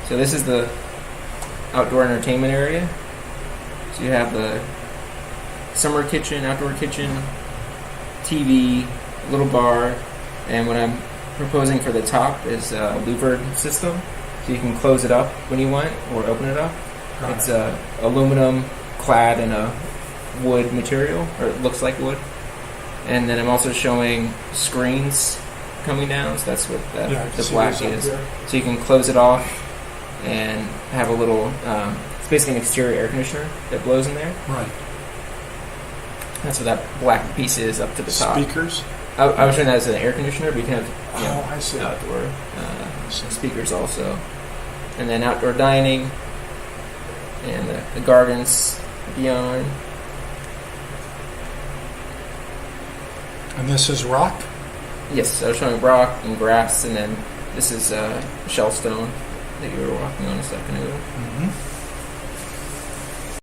So this is the outdoor entertainment area. So you have the summer kitchen, outdoor kitchen, TV, little bar, and what I'm proposing for the top is a louvered system. So you can close it up when you want or open it up. Right. It's aluminum clad in a wood material, or it looks like wood. And then I'm also showing screens coming down, so that's what the black is. So you can close it off and have a little, it's basically an exterior air conditioner that blows in there. Right. That's what that black piece is up to the top. Speakers? I was showing that as an air conditioner, but you can have I see. outdoor speakers also. And then outdoor dining and the gardens beyond. And this is rock? Yes, I was showing rock and grass, and then this is shellstone that you were walking on a second ago. Mm-hmm.